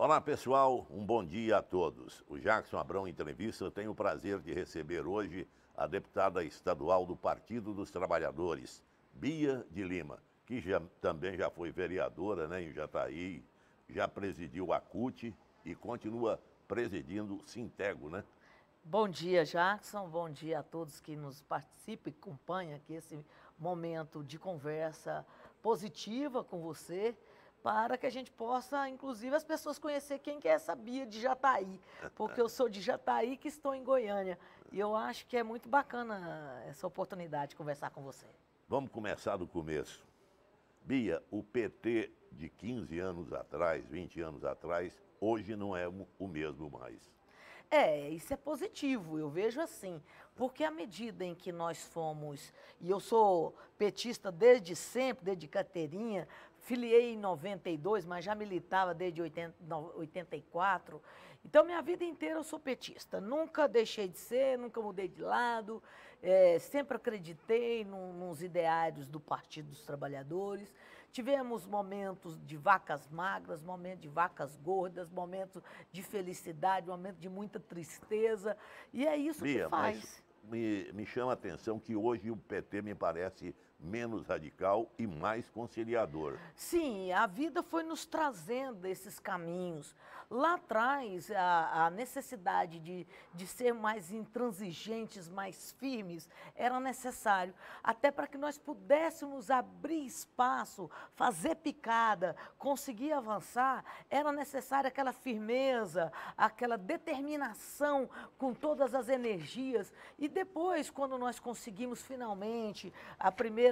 Olá pessoal, um bom dia a todos. O Jackson Abrão Entrevista tem o prazer de receber hoje a deputada estadual do Partido dos Trabalhadores, Bia de Lima, que também já foi vereadora, em Jataí, já presidiu a CUT e continua presidindo o Sintego, né? Bom dia, Jackson. Bom dia a todos que nos participam e acompanham aqui esse momento de conversa positiva com você, para que a gente possa, inclusive, as pessoas conhecer quem que é essa Bia de Jataí, porque eu sou de Jataí que estou em Goiânia. E eu acho que é muito bacana essa oportunidade de conversar com você. Vamos começar do começo. Bia, o PT de 15 anos atrás, 20 anos atrás, hoje não é o mesmo mais. Isso é positivo, eu vejo assim, porque à medida em que nós fomos, e eu sou petista desde sempre, desde carteirinha, filiei em 92, mas já militava desde 84, então minha vida inteira eu sou petista, nunca deixei de ser, nunca mudei de lado, sempre acreditei nos ideários do Partido dos Trabalhadores. Tivemos momentos de vacas magras, momentos de vacas gordas, momentos de felicidade, momentos de muita tristeza, e é isso Bia, que faz. mas me chama a atenção que hoje o PT me parece menos radical e mais conciliador. Sim, a vida foi nos trazendo esses caminhos. Lá atrás, a necessidade de ser mais intransigentes, mais firmes, era necessário, até para que nós pudéssemos abrir espaço, fazer picada, conseguir avançar, era necessária aquela firmeza, aquela determinação com todas as energias. E depois, quando nós conseguimos finalmente a primeira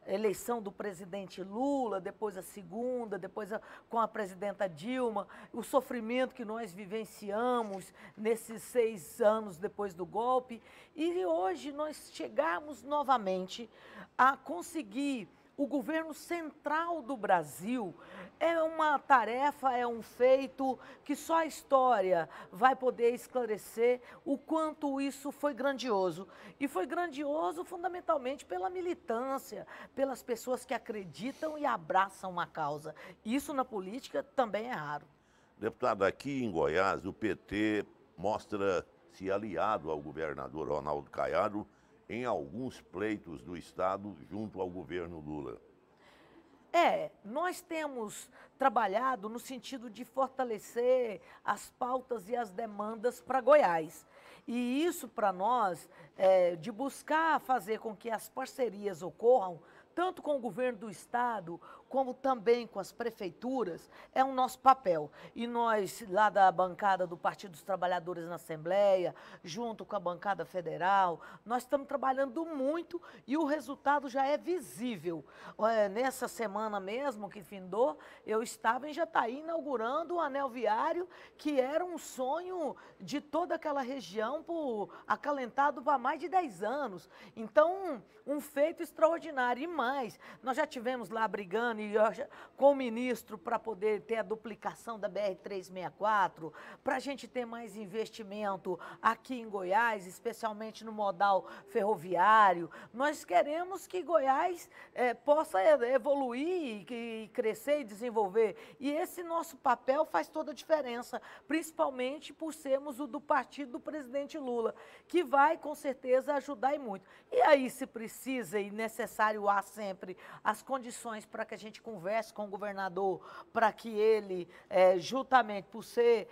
eleição do presidente Lula, depois a segunda, depois com a presidenta Dilma, o sofrimento que nós vivenciamos nesses 6 anos depois do golpe, e hoje nós chegamos novamente a conseguir o governo central do Brasil. É uma tarefa, é um feito que só a história vai poder esclarecer o quanto isso foi grandioso. E foi grandioso fundamentalmente pela militância, pelas pessoas que acreditam e abraçam uma causa. Isso na política também é raro. Deputado, aqui em Goiás, o PT mostra-se aliado ao governador Ronaldo Caiado em alguns pleitos do Estado junto ao governo Lula. Nós temos trabalhado no sentido de fortalecer as pautas e as demandas para Goiás. E isso para nós, de buscar fazer com que as parcerias ocorram, tanto com o governo do Estado, como também com as prefeituras, é o nosso papel. E nós, lá da bancada do Partido dos Trabalhadores na Assembleia, junto com a bancada federal, nós estamos trabalhando muito e o resultado já é visível. Nessa semana mesmo que findou, eu estava em Jataí inaugurando o anel viário, que era um sonho de toda aquela região, acalentado há mais de 10 anos. Então, um feito extraordinário. E mais, nós já tivemos lá brigando com o ministro para poder ter a duplicação da BR-364, para a gente ter mais investimento aqui em Goiás, especialmente no modal ferroviário. Nós queremos que Goiás possa evoluir, e crescer e desenvolver. E esse nosso papel faz toda a diferença, principalmente por sermos o do partido do presidente Lula, que vai, com certeza, ajudar e muito. E aí, se precisa e necessário, há sempre as condições para que a gente converse com o governador, para que ele, juntamente por ser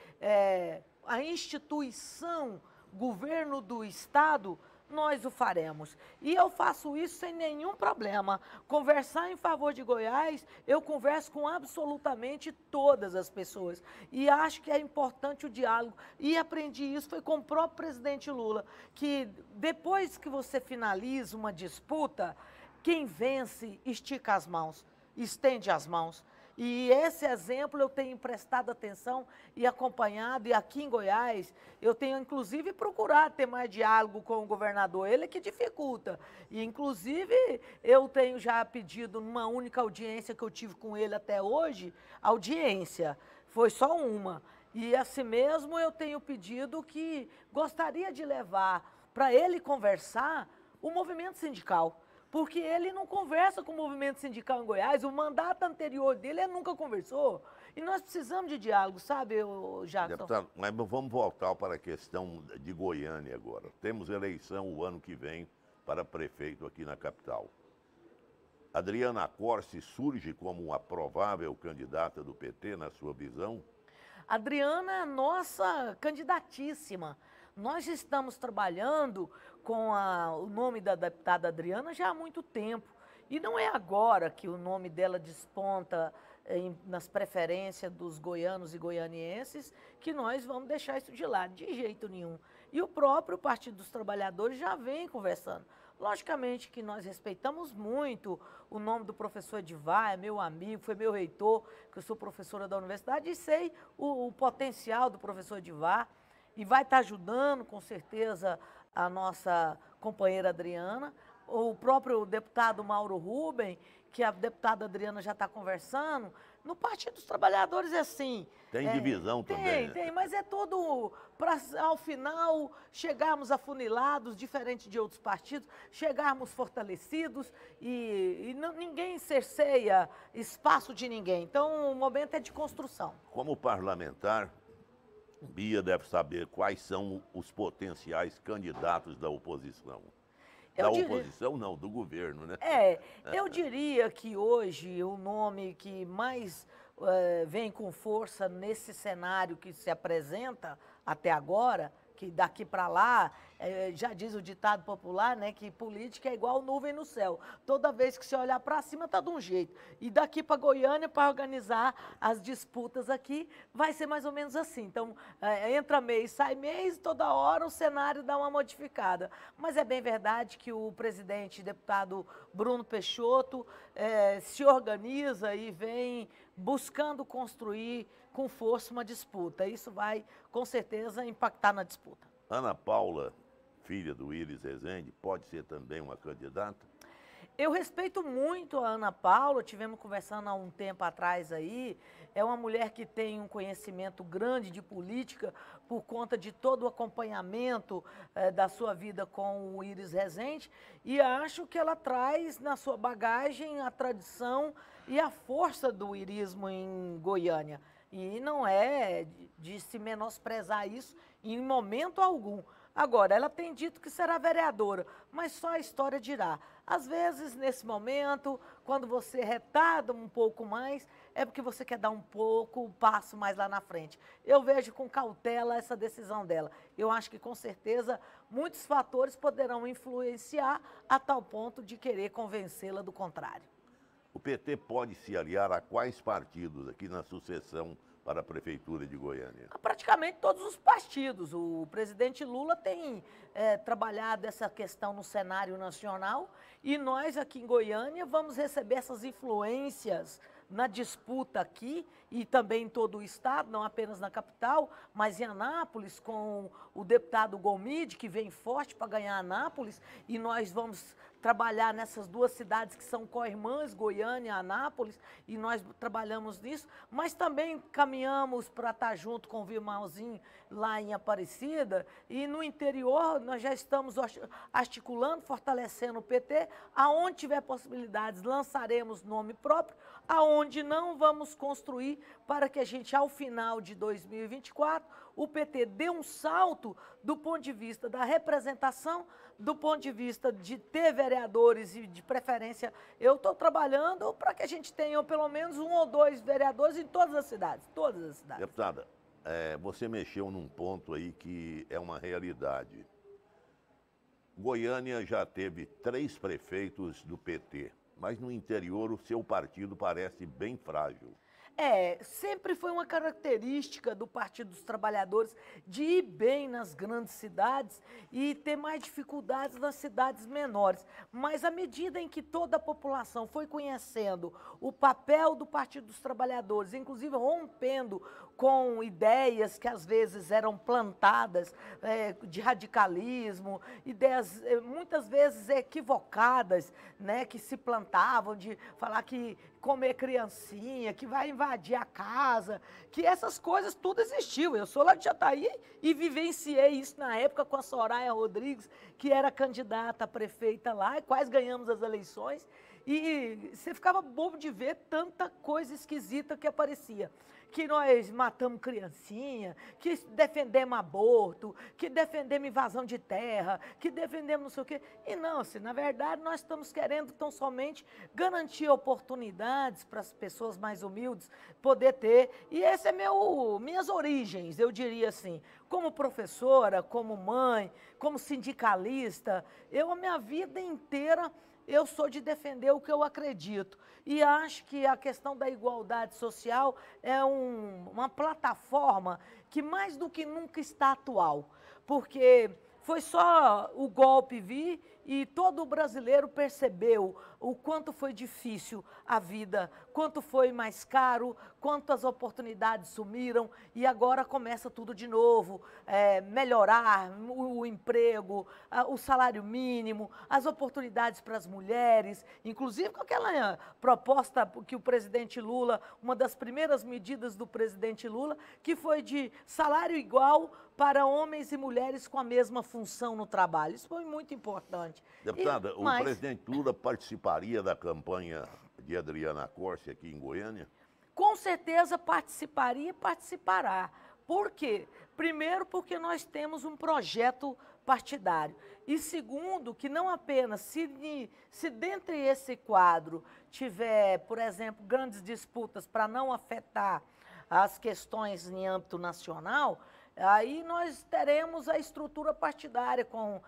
a instituição, governo do Estado, nós o faremos. E eu faço isso sem nenhum problema. Conversar em favor de Goiás, eu converso com absolutamente todas as pessoas. E acho que é importante o diálogo. E aprendi isso, foi com o próprio presidente Lula, que depois que você finaliza uma disputa, quem vence estica as mãos, estende as mãos. E esse exemplo eu tenho prestado atenção e acompanhado, e aqui em Goiás eu tenho inclusive procurado ter mais diálogo com o governador, ele é que dificulta. E inclusive eu tenho já pedido, numa única audiência que eu tive com ele até hoje, audiência, foi só uma. E assim mesmo eu tenho pedido que gostaria de levar para ele conversar o movimento sindical. porque ele não conversa com o movimento sindical em Goiás, o mandato anterior dele ele nunca conversou. E nós precisamos de diálogo, sabe, Jackson? Deputado, mas vamos voltar para a questão de Goiânia agora. Temos eleição o ano que vem para prefeito aqui na capital. Adriana Corsi surge como uma provável candidata do PT, na sua visão? Adriana é nossa candidatíssima. Nós estamos trabalhando com o nome da deputada Adriana já há muito tempo. E não é agora que o nome dela desponta nas preferências dos goianos e goianienses que nós vamos deixar isso de lado, de jeito nenhum. E o próprio Partido dos Trabalhadores já vem conversando. Logicamente que nós respeitamos muito o nome do professor Edivar, é meu amigo, foi meu reitor, que eu sou professora da universidade, e sei o potencial do professor Edivar, e vai estar ajudando, com certeza, a nossa companheira Adriana, o próprio deputado Mauro Rubem, que a deputada Adriana já está conversando. No Partido dos Trabalhadores é assim. Tem divisão também. Tem, mas é tudo para, ao final, chegarmos afunilados, diferente de outros partidos, chegarmos fortalecidos e ninguém cerceia espaço de ninguém. Então, o momento é de construção. Como parlamentar, Bia deve saber quais são os potenciais candidatos da oposição. Oposição não, do governo, né? Eu diria que hoje o nome que mais vem com força nesse cenário que se apresenta até agora, que daqui para lá, já diz o ditado popular, né, que política é igual nuvem no céu. Toda vez que você olhar para cima, está de um jeito. E daqui para Goiânia, para organizar as disputas aqui, vai ser mais ou menos assim. Então, entra mês, sai mês, toda hora o cenário dá uma modificada. Mas é bem verdade que o presidente, deputado Bruno Peixoto, se organiza e vem buscando construir com força uma disputa. Isso vai, com certeza, impactar na disputa. Ana Paula, filha do Iris Rezende, pode ser também uma candidata? Eu respeito muito a Ana Paula, tivemos conversando há um tempo atrás aí, é uma mulher que tem um conhecimento grande de política por conta de todo o acompanhamento da sua vida com o Iris Rezende, e acho que ela traz na sua bagagem a tradição e a força do irismo em Goiânia. E não é de se menosprezar isso em momento algum. Agora, ela tem dito que será vereadora, mas só a história dirá. Às vezes, nesse momento, quando você retarda um pouco mais, é porque você quer dar um pouco o passo mais lá na frente. Eu vejo com cautela essa decisão dela. Eu acho que, com certeza, muitos fatores poderão influenciar a tal ponto de querer convencê-la do contrário. O PT pode se aliar a quais partidos aqui na sucessão para a Prefeitura de Goiânia? Praticamente todos os partidos. O presidente Lula tem trabalhado essa questão no cenário nacional e nós aqui em Goiânia vamos receber essas influências na disputa aqui e também em todo o estado, não apenas na capital, mas em Anápolis, com o deputado Gomide, que vem forte para ganhar Anápolis, e nós vamos trabalhar nessas duas cidades que são co-irmãs, Goiânia e Anápolis, e nós trabalhamos nisso, mas também caminhamos para estar junto com o Vilmauzinho lá em Aparecida, e no interior nós já estamos articulando, fortalecendo o PT, aonde tiver possibilidades lançaremos nome próprio, aonde não vamos construir para que a gente, ao final de 2024, o PT dê um salto do ponto de vista da representação, do ponto de vista de ter vereadores e de preferência. Eu estou trabalhando para que a gente tenha pelo menos 1 ou 2 vereadores em todas as cidades, todas as cidades. Deputada, você mexeu num ponto aí que é uma realidade. Goiânia já teve 3 prefeitos do PT, mas no interior o seu partido parece bem frágil. Sempre foi uma característica do Partido dos Trabalhadores de ir bem nas grandes cidades e ter mais dificuldades nas cidades menores. Mas à medida em que toda a população foi conhecendo o papel do Partido dos Trabalhadores, inclusive rompendo com ideias que às vezes eram plantadas de radicalismo, ideias muitas vezes equivocadas, né, que se plantavam de falar que comer criancinha, que vai invadir a casa, que essas coisas tudo existiu. Eu sou lá de Jataí e vivenciei isso na época com a Soraya Rodrigues, que era candidata a prefeita lá, e quase ganhamos as eleições. E você ficava bobo de ver tanta coisa esquisita que aparecia. Que nós matamos criancinha, que defendemos aborto, que defendemos invasão de terra, que defendemos não sei o quê. E não, assim, na verdade, nós estamos querendo tão somente garantir oportunidades para as pessoas mais humildes poder ter. E esse é minhas origens, eu diria assim. Como professora, como mãe, como sindicalista, a minha vida inteira eu sou de defender o que eu acredito. E acho que a questão da igualdade social é uma plataforma que mais do que nunca está atual. Porque foi só o golpe vir e todo brasileiro percebeu o quanto foi difícil a vida, quanto foi mais caro, quantas oportunidades sumiram e agora começa tudo de novo, melhorar o emprego, o salário mínimo, as oportunidades para as mulheres, inclusive com aquela proposta que o presidente Lula, uma das primeiras medidas do presidente Lula, que foi de salário igual para homens e mulheres com a mesma função no trabalho. Isso foi muito importante. Deputada, o presidente Lula participaria da campanha de Adriana Corse aqui em Goiânia? Com certeza participaria e participará. Por quê? Primeiro, porque nós temos um projeto partidário. E segundo, que não apenas se dentre esse quadro tiver, por exemplo, grandes disputas para não afetar as questões em âmbito nacional, aí nós teremos a estrutura partidária com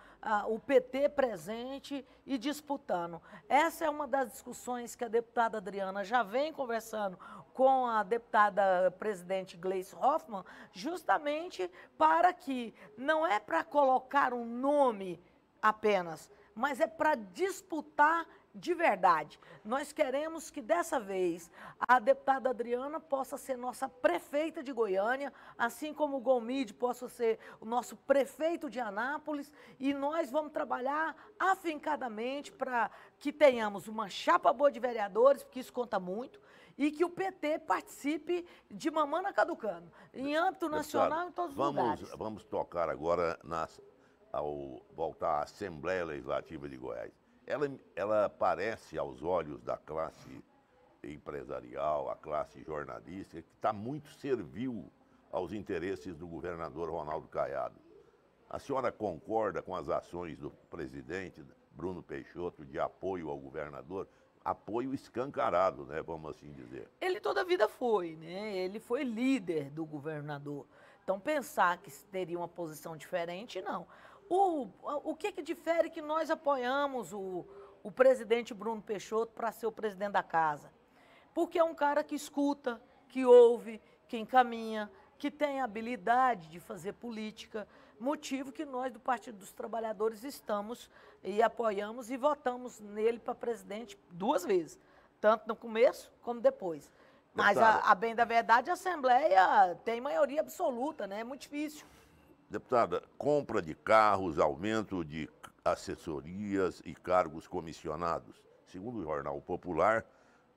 o PT presente e disputando. Essa é uma das discussões que a deputada Adriana já vem conversando com a deputada presidente Gleice Hoffmann, justamente para que não é para colocar um nome apenas, mas é para disputar de verdade. Nós queremos que dessa vez a deputada Adriana possa ser nossa prefeita de Goiânia, assim como o Gomide possa ser o nosso prefeito de Anápolis, e nós vamos trabalhar afincadamente para que tenhamos uma chapa boa de vereadores, porque isso conta muito, e que o PT participe de mamana caducando, em âmbito nacional, em todos os lugares. Vamos tocar agora ao voltar à Assembleia Legislativa de Goiás. Ela parece, aos olhos da classe empresarial, a classe jornalística, que está muito servil aos interesses do governador Ronaldo Caiado. A senhora concorda com as ações do presidente Bruno Peixoto de apoio ao governador? Apoio escancarado, né, vamos assim dizer. Ele toda a vida foi, né? Ele foi líder do governador. Então, pensar que teria uma posição diferente, não. O que difere que nós apoiamos o presidente Bruno Peixoto para ser o presidente da casa? Porque é um cara que escuta, que ouve, que encaminha, que tem a habilidade de fazer política, motivo que nós do Partido dos Trabalhadores estamos e apoiamos e votamos nele para presidente 2 vezes, tanto no começo como depois. Mas, a bem da verdade, a Assembleia tem maioria absoluta, né? É muito difícil. Deputada, compra de carros, aumento de assessorias e cargos comissionados. Segundo o Jornal Popular,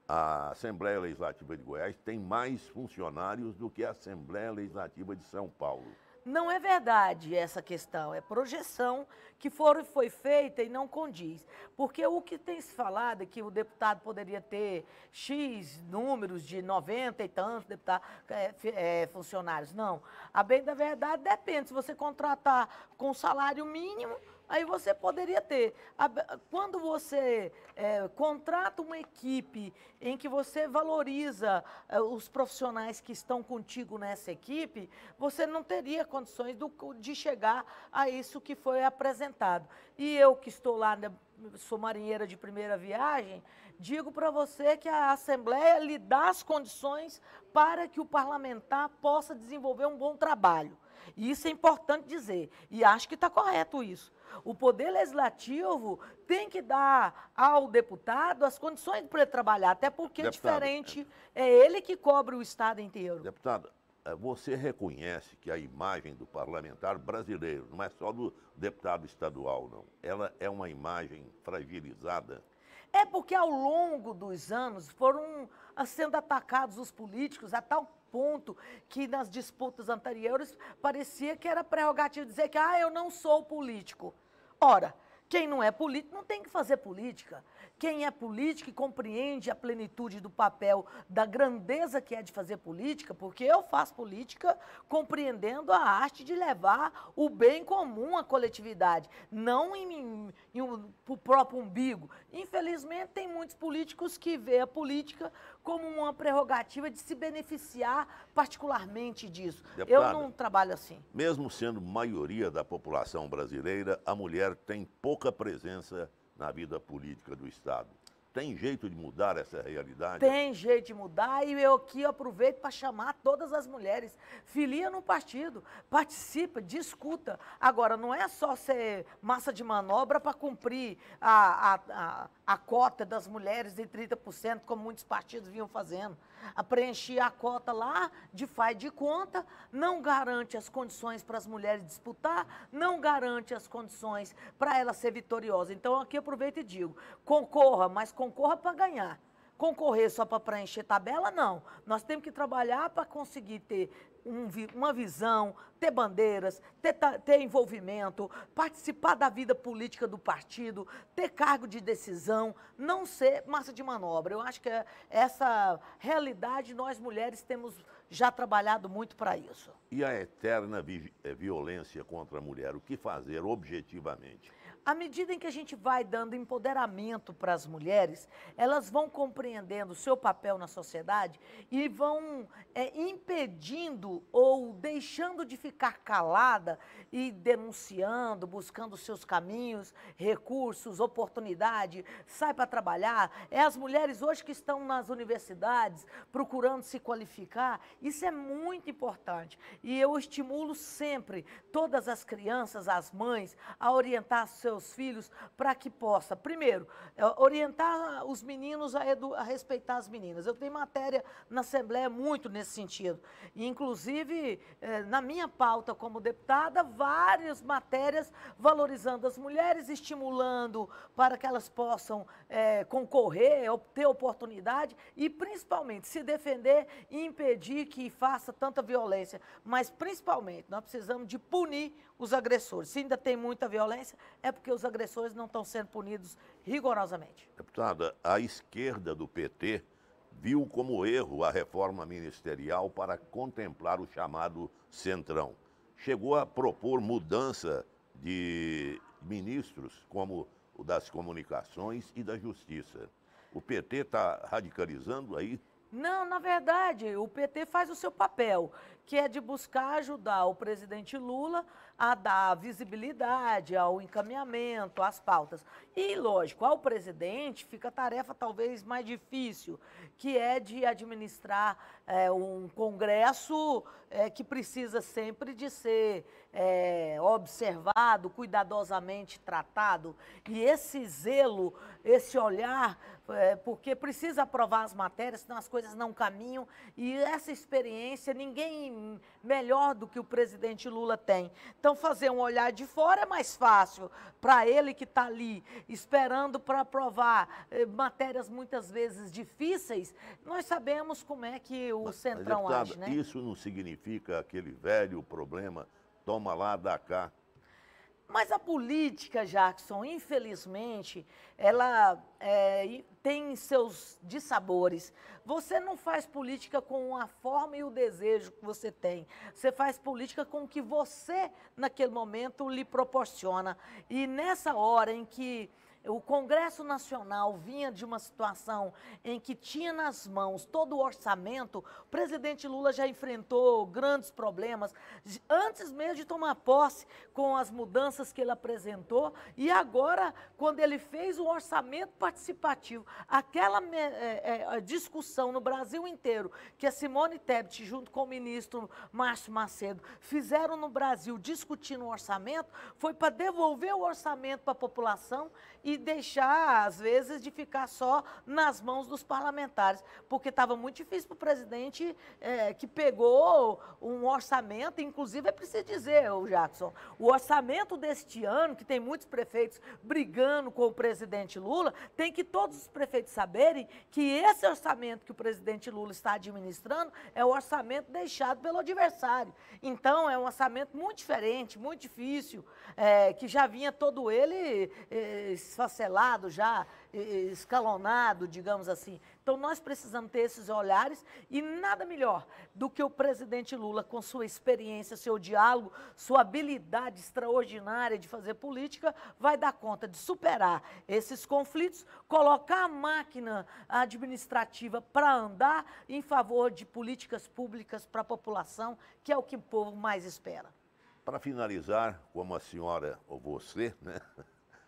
a Assembleia Legislativa de Goiás tem mais funcionários do que a Assembleia Legislativa de São Paulo. Não é verdade essa questão, é projeção que foi feita e não condiz. Porque o que tem se falado é que o deputado poderia ter X números de 90 e tantos funcionários. Não. A bem da verdade depende. Se você contratar com salário mínimo, aí você poderia ter. Quando você contrata uma equipe em que você valoriza os profissionais que estão contigo nessa equipe, você não teria condições de chegar a isso que foi apresentado. E eu que estou lá, sou marinheira de primeira viagem, digo para você que a Assembleia lhe dá as condições para que o parlamentar possa desenvolver um bom trabalho. E isso é importante dizer, e acho que está correto isso. O Poder Legislativo tem que dar ao deputado as condições para ele trabalhar, até porque diferente é ele que cobre o Estado inteiro. Deputada, você reconhece que a imagem do parlamentar brasileiro, não é só do deputado estadual, não, ela é uma imagem fragilizada? É porque ao longo dos anos foram sendo atacados os políticos a tal ponto que nas disputas anteriores parecia que era prerrogativo dizer que eu não sou político. Ora, quem não é político não tem que fazer política. Quem é político e compreende a plenitude do papel, da grandeza que é de fazer política, porque eu faço política compreendendo a arte de levar o bem comum à coletividade, não para o próprio umbigo. Infelizmente, tem muitos políticos que veem a política como uma prerrogativa de se beneficiar particularmente disso. Deputada, eu não trabalho assim. Mesmo sendo maioria da população brasileira, a mulher tem pouca presença na vida política do Estado. Tem jeito de mudar essa realidade? Tem jeito de mudar, e eu aqui aproveito para chamar todas as mulheres. Filia no partido, participa, discuta. Agora, não é só ser massa de manobra para cumprir a cota das mulheres de 30%, como muitos partidos vinham fazendo. A preencher a cota lá, de faz de conta, não garante as condições para as mulheres disputar, não garante as condições para ela ser vitoriosa. Então, aqui eu aproveito e digo, concorra, mas concorra para ganhar. Concorrer só para preencher tabela, não. Nós temos que trabalhar para conseguir ter uma visão, ter bandeiras, ter envolvimento, participar da vida política do partido, ter cargo de decisão, não ser massa de manobra. Eu acho que essa realidade nós mulheres temos já trabalhado muito para isso. E a eterna violência contra a mulher, o que fazer objetivamente? À medida em que a gente vai dando empoderamento para as mulheres, elas vão compreendendo o seu papel na sociedade e vão impedindo ou deixando de ficar calada e denunciando, buscando seus caminhos, recursos, oportunidade, sai para trabalhar. É as mulheres hoje que estão nas universidades procurando se qualificar. Isso é muito importante. E eu estimulo sempre todas as crianças, as mães, a orientar seus filhos para que possa, primeiro, orientar os meninos a respeitar as meninas. Eu tenho matéria na Assembleia muito nesse sentido. E, inclusive, na minha pauta como deputada, várias matérias valorizando as mulheres, estimulando para que elas possam concorrer, ter oportunidade e, principalmente, se defender e impedir que faça tanta violência. Mas, principalmente, nós precisamos de punir os agressores. Se ainda tem muita violência, é porque os agressores não estão sendo punidos rigorosamente. Deputada, a esquerda do PT viu como erro a reforma ministerial para contemplar o chamado Centrão. Chegou a propor mudança de ministros, como o das Comunicações e da Justiça. O PT está radicalizando aí? Não, na verdade, o PT faz o seu papel, que é de buscar ajudar o presidente Lula a dar visibilidade ao encaminhamento, às pautas. E, lógico, ao presidente fica a tarefa talvez mais difícil, que é de administrar um Congresso que precisa sempre de ser observado, cuidadosamente tratado. E esse zelo, esse olhar, porque precisa aprovar as matérias, senão as coisas não caminham. E essa experiência, ninguém melhor do que o presidente Lula tem. Então, fazer um olhar de fora é mais fácil para ele que está ali esperando para aprovar matérias muitas vezes difíceis. Nós sabemos como é que o Centrão age, né? Isso não significa aquele velho problema, toma lá, dá cá. Mas a política, Jackson, infelizmente, ela tem seus dissabores. Você não faz política com a forma e o desejo que você tem. Você faz política com o que você, naquele momento, lhe proporciona. E nessa hora em que o Congresso Nacional vinha de uma situação em que tinha nas mãos todo o orçamento, o presidente Lula já enfrentou grandes problemas, antes mesmo de tomar posse, com as mudanças que ele apresentou, e agora, quando ele fez o orçamento participativo, aquela discussão no Brasil inteiro, que a Simone Tebet, junto com o ministro Márcio Macedo, fizeram no Brasil discutindo o orçamento, foi para devolver o orçamento para a população e e deixar, às vezes, de ficar só nas mãos dos parlamentares, porque estava muito difícil para o presidente que pegou um orçamento, inclusive é preciso dizer, Jackson, o orçamento deste ano, que tem muitos prefeitos brigando com o presidente Lula, tem que todos os prefeitos saberem que esse orçamento que o presidente Lula está administrando é o orçamento deixado pelo adversário. Então, é um orçamento muito diferente, muito difícil, que já vinha todo ele esfacelado, já escalonado, digamos assim. Então, nós precisamos ter esses olhares e nada melhor do que o presidente Lula, com sua experiência, seu diálogo, sua habilidade extraordinária de fazer política, vai dar conta de superar esses conflitos, colocar a máquina administrativa para andar em favor de políticas públicas para a população, que é o que o povo mais espera. Para finalizar, como a senhora, ou você, né,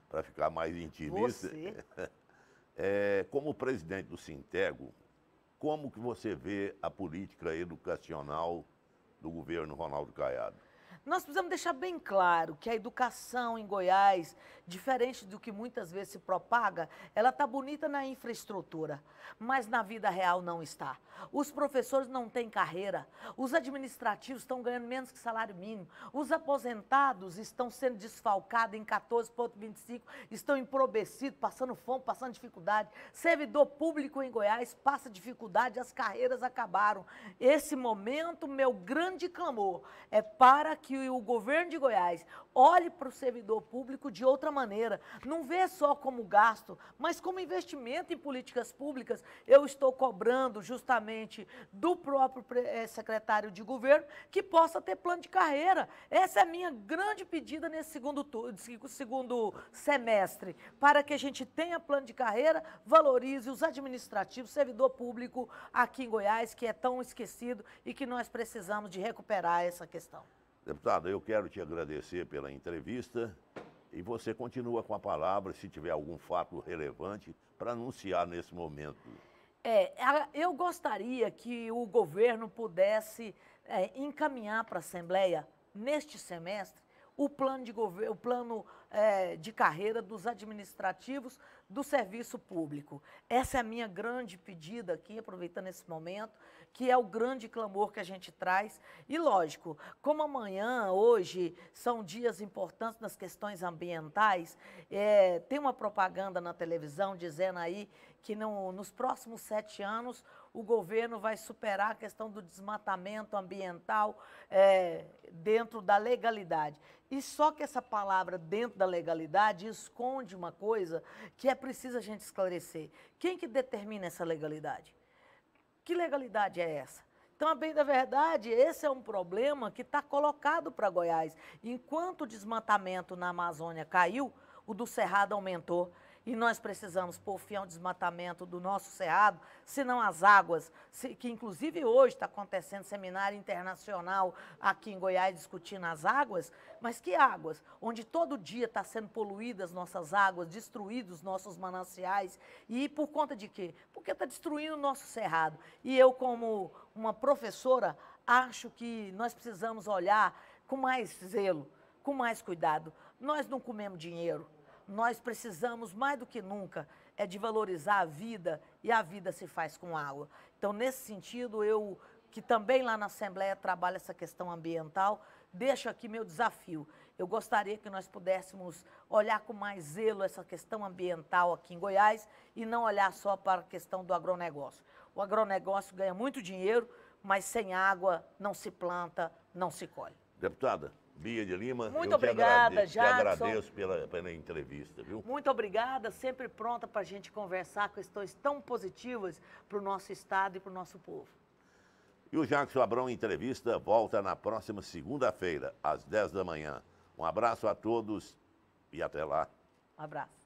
para ficar mais intimista, como presidente do Sintego, como que você vê a política educacional do governo Ronaldo Caiado? Nós precisamos deixar bem claro que a educação em Goiás, diferente do que muitas vezes se propaga, ela está bonita na infraestrutura, mas na vida real não está. Os professores não têm carreira, os administrativos estão ganhando menos que salário mínimo, os aposentados estão sendo desfalcados em 14,25, estão empobrecidos, passando fome, passando dificuldade. Servidor público em Goiás passa dificuldade, as carreiras acabaram. Esse momento, meu grande clamor é para que o governo de Goiás olhe para o servidor público de outra maneira, não vê só como gasto, mas como investimento em políticas públicas. Eu estou cobrando justamente do próprio secretário de governo que possa ter plano de carreira. Essa é a minha grande pedida nesse segundo semestre, para que a gente tenha plano de carreira, valorize os administrativos, servidor público aqui em Goiás, que é tão esquecido e que nós precisamos de recuperar essa questão. Deputada, eu quero te agradecer pela entrevista e você continua com a palavra se tiver algum fato relevante para anunciar nesse momento. Eu gostaria que o governo pudesse encaminhar para a Assembleia, neste semestre, o plano de carreira dos administrativos do serviço público. Essa é a minha grande pedida aqui, aproveitando esse momento, que é o grande clamor que a gente traz. E, lógico, como amanhã, hoje, são dias importantes nas questões ambientais, tem uma propaganda na televisão dizendo aí que nos próximos 7 anos o governo vai superar a questão do desmatamento ambiental dentro da legalidade. E só que essa palavra dentro da legalidade esconde uma coisa que é preciso a gente esclarecer. Quem que determina essa legalidade? Que legalidade é essa? Então, a bem da verdade, esse é um problema que está colocado para Goiás. Enquanto o desmatamento na Amazônia caiu, o do Cerrado aumentou. E nós precisamos pôr fim ao desmatamento do nosso cerrado, senão as águas, que inclusive hoje está acontecendo seminário internacional aqui em Goiás discutindo as águas, mas que águas? Onde todo dia está sendo poluídas nossas águas, destruídos nossos mananciais. E por conta de quê? Porque está destruindo o nosso cerrado. E eu, como uma professora, acho que nós precisamos olhar com mais zelo, com mais cuidado. Nós não comemos dinheiro. Nós precisamos, mais do que nunca, de valorizar a vida, e a vida se faz com água. Então, nesse sentido, eu, que também lá na Assembleia trabalho essa questão ambiental, deixo aqui meu desafio. Eu gostaria que nós pudéssemos olhar com mais zelo essa questão ambiental aqui em Goiás e não olhar só para a questão do agronegócio. O agronegócio ganha muito dinheiro, mas sem água não se planta, não se colhe. Deputada Bia de Lima, muito obrigada, Jackson. Te agradeço pela entrevista, viu? Muito obrigada, sempre pronta para a gente conversar questões tão positivas para o nosso estado e para o nosso povo. E o Jackson Abrão Entrevista volta na próxima segunda-feira, às 10 da manhã. Um abraço a todos e até lá. Um abraço.